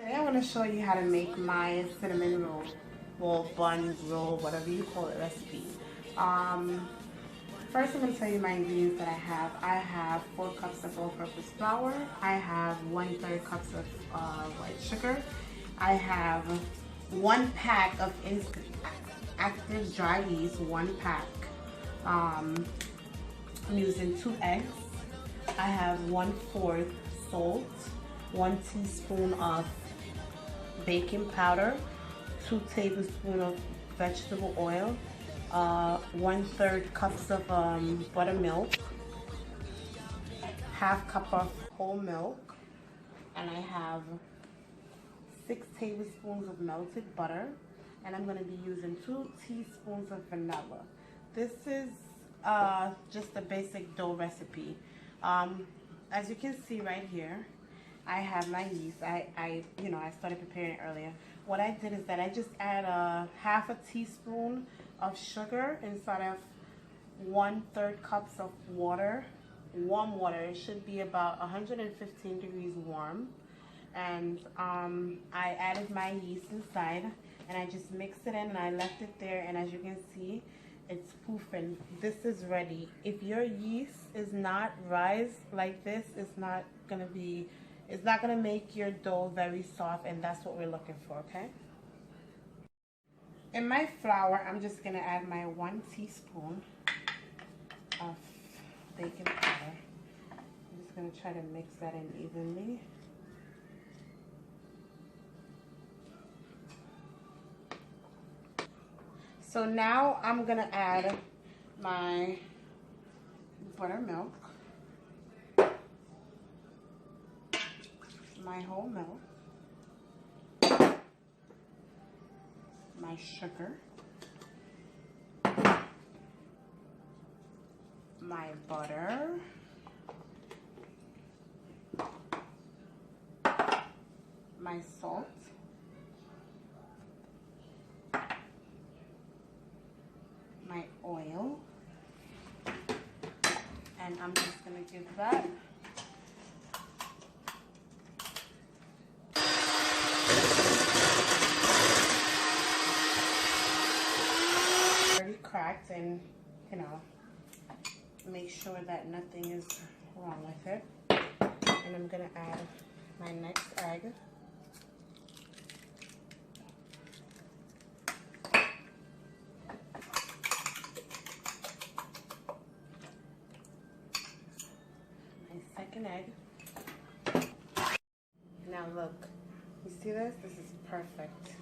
Today I want to show you how to make my cinnamon roll, bun, roll, whatever you call it, recipe. First I'm going to tell you my ingredients that I have. I have 4 cups of all-purpose flour. I have 1/3 cups of white sugar. I have 1 pack of active dry yeast, 1 pack. I'm using 2 eggs. I have 1/4 salt, 1 teaspoon of baking powder, 2 tablespoons of vegetable oil, 1/3 cups of buttermilk, ½ cup of whole milk, and I have 6 tablespoons of melted butter, and I'm going to be using 2 teaspoons of vanilla. This is just a basic dough recipe. As you can see right here, I have my yeast. I started preparing it earlier. What I did is that I just add ½ a teaspoon of sugar inside of 1/3 cups of water, warm water. It should be about 115 degrees warm. And I added my yeast inside, and I just mixed it in, and I left it there. And as you can see, it's poofing. This is ready. If your yeast is not rise like this, it's not gonna make your dough very soft, and that's what we're looking for, okay? In my flour, I'm just gonna add my 1 teaspoon of baking powder. I'm just gonna try to mix that in evenly. So now I'm gonna add my buttermilk, my whole milk, my sugar, my butter, my salt, my oil, and I'm just going to give that already cracked, and make sure that nothing is wrong with it. And I'm going to add my next egg. Second egg. Now look, you see this? This is perfect.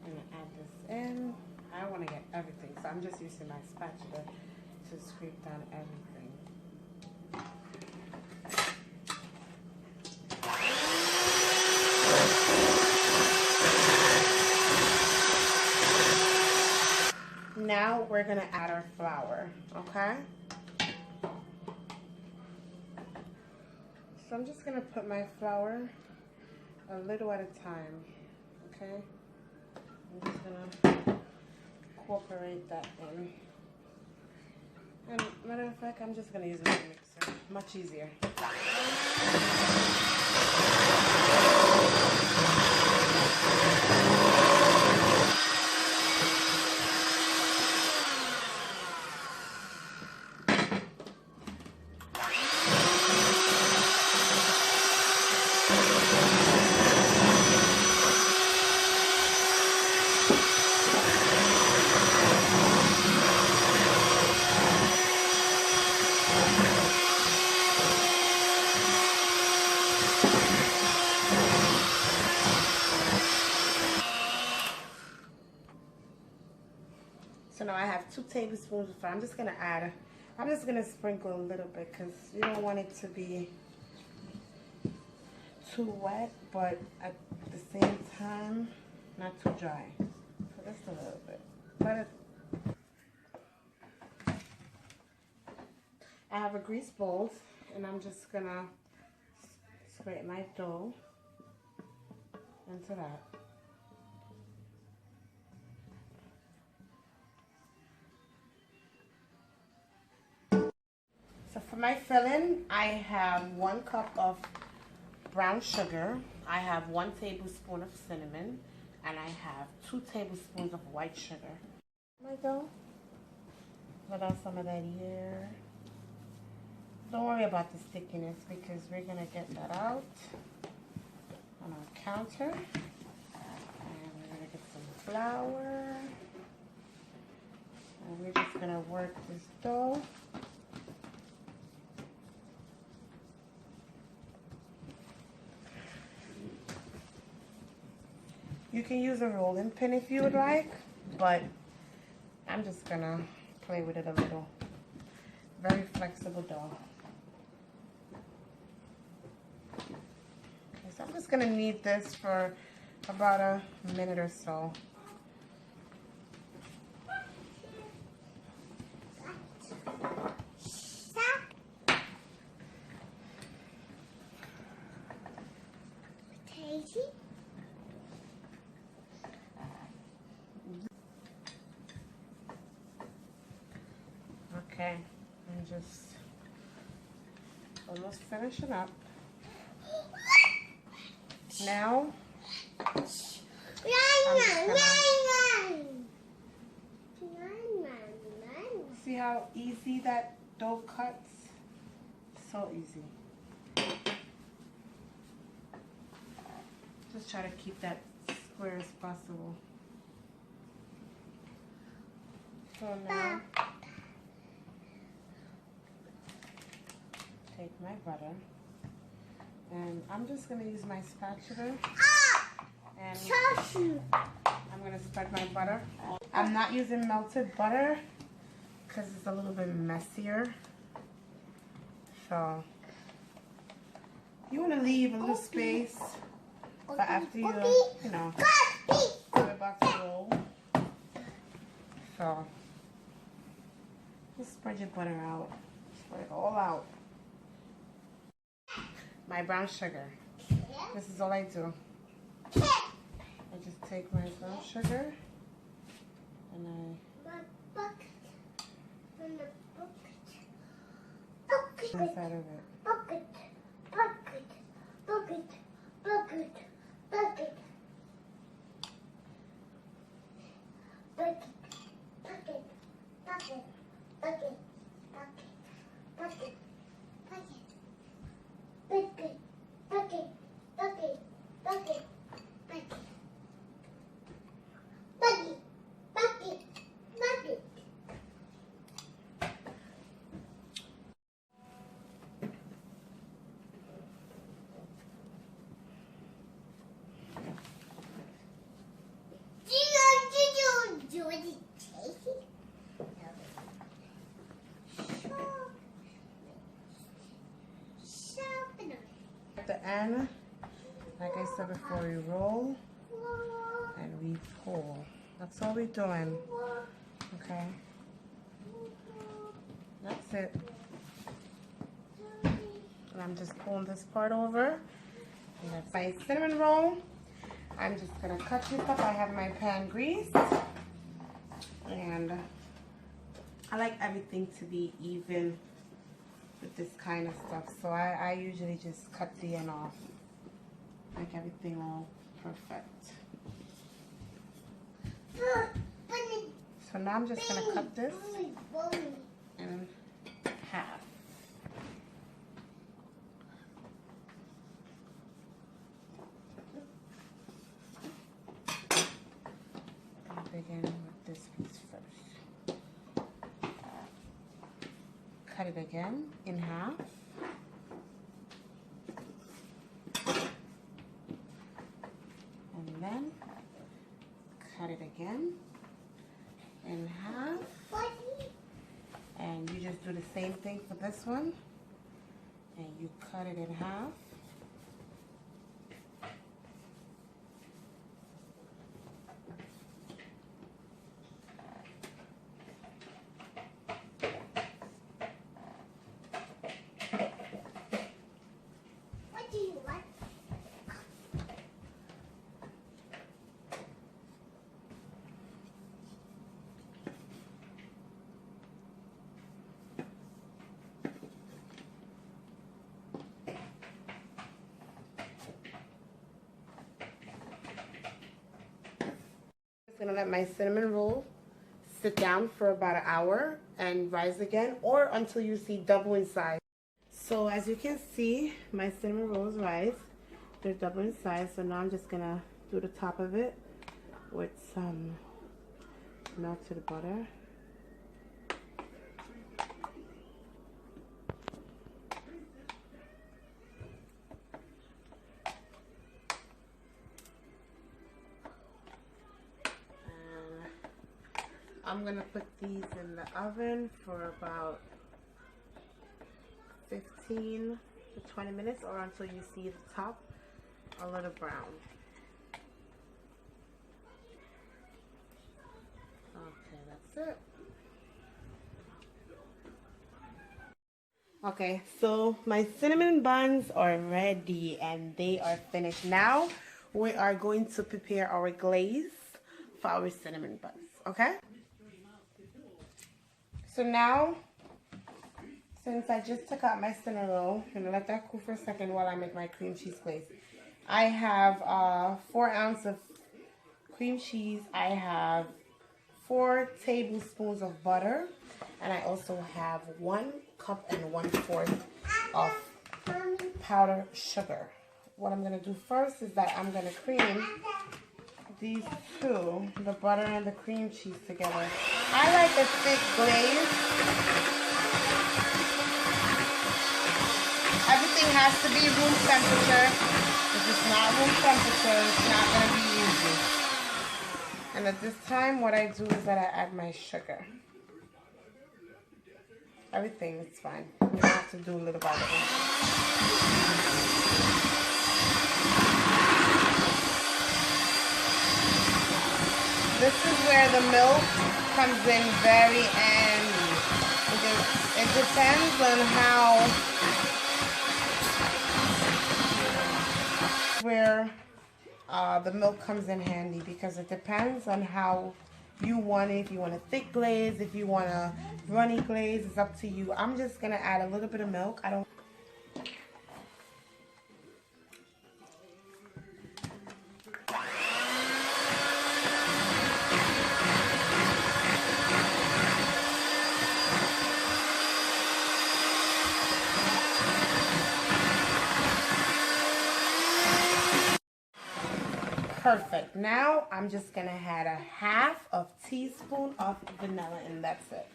I'm gonna add this in. I don't want to get everything, so I'm just using my spatula to scrape down everything. Now we're gonna add our flour, okay? So I'm just gonna put my flour a little at a time, okay? I'm just gonna incorporate that in. And matter of fact, I'm just gonna use a mixer, much easier. So now I have 2 tablespoons of flour. I'm just gonna sprinkle a little bit because you don't want it to be too wet, but at the same time, not too dry. So just a little bit. I have a grease bowl, and I'm just gonna scrape my dough into that. So for my filling, I have 1 cup of brown sugar. I have 1 tablespoon of cinnamon, and I have 2 tablespoons of white sugar. There we go. Let out some of that air. Don't worry about the stickiness because we're gonna get that out on our counter. And we're gonna get some flour. And we're just gonna work this dough. You can use a rolling pin if you would like, but I'm just gonna play with it a little. Very flexible dough. Okay, so I'm just gonna knead this for about a minute or so. Okay, I'm just almost finishing up. Now, see how easy that dough cuts? So easy. Just try to keep that square as possible. So now, take my butter, and I'm just going to use my spatula, and I'm going to spread my butter. I'm not using melted butter because it's a little bit messier, so you want to leave a little space for after you know, we're about to roll. So just spread your butter out, spread it all out. My brown sugar. This is all I do. I just take my brown sugar and inside of it. At the end, like I said before, we roll and we pull. That's all we're doing. Okay? That's it. And I'm just pulling this part over. And that's my cinnamon roll. I'm just gonna cut this up. I have my pan greased. And I like everything to be even with this kind of stuff. So I usually just cut the end off. Make everything all perfect. So now I'm just gonna cut this in half. I'll begin with this piece first. Cut it again in half. And then cut it again in half. And you just do the same thing for this one. And you cut it in half. I'm gonna let my cinnamon roll sit down for about an hour and rise again, or until you see double in size. So as you can see, my cinnamon rolls rise. They're double in size, so now I'm just gonna do the top of it with some melted butter. I'm gonna put these in the oven for about 15 to 20 minutes, or until you see the top a little brown. Okay, that's it. Okay, so my cinnamon buns are ready and they are finished. Now we are going to prepare our glaze for our cinnamon buns, okay? So now, since I just took out my cinnamon roll, I'm gonna let that cool for a second while I make my cream cheese glaze. I have 4 ounces of cream cheese. I have 4 tablespoons of butter, and I also have 1 cup and 1/4 of powdered sugar. What I'm gonna do first is that I'm gonna cream these two, the butter and the cream cheese together. I like a thick glaze. Everything has to be room temperature. If it's not room temperature, it's not going to be easy. And at this time, what I do is that I add my sugar. Everything is fine. You don't have to do a little by little. This is where the milk comes in very handy. It depends on how, where the milk comes in handy, because it depends on how you want it. If you want a thick glaze, if you want a runny glaze, it's up to you. I'm just gonna add a little bit of milk. I don't. Perfect. Now I'm just gonna add a 1/2 teaspoon of vanilla, and that's it.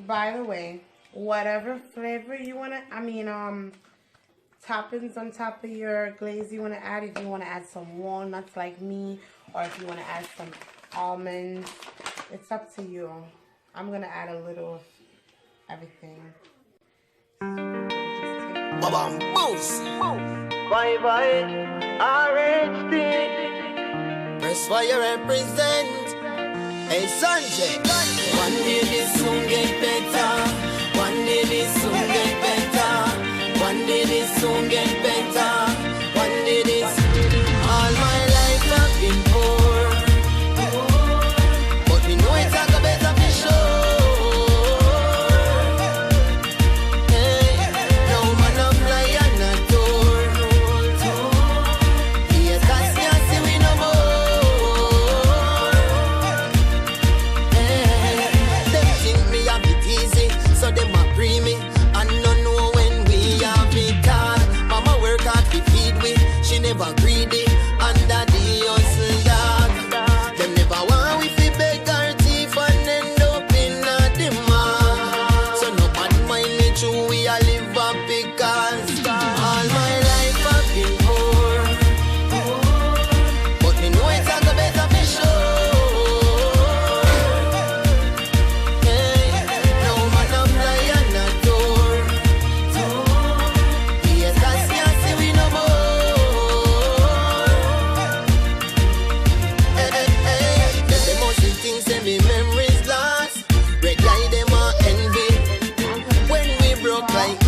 By the way, whatever flavor you wanna, toppings on top of your glaze you want to add. If you want to add some walnuts like me, or if you want to add some almonds, it's up to you. I'm going to add a little of everything. Bam boost. Bye bye. RHD. Press fire represent. Hey Sanjay. One day this soon get better. One day this soon get better. One day this soon get better. One day this. All my life I've been poor, but we know it's like a better for sure. Hey, no man a fly and a tour. Yes, that's see we no more. Hey, them think me a bit easy, so them a pre me. She never greedy under the hustle dog. Them never want we fi beg our teeth and end up in a demand. So no bad mind me true, we a live up because all my life I've been poor, but me know it's a go better for sure. Hey, no man a fly and a tour. Yes, that's see we no more. Say me memories lost, red eye them a envy. When we broke like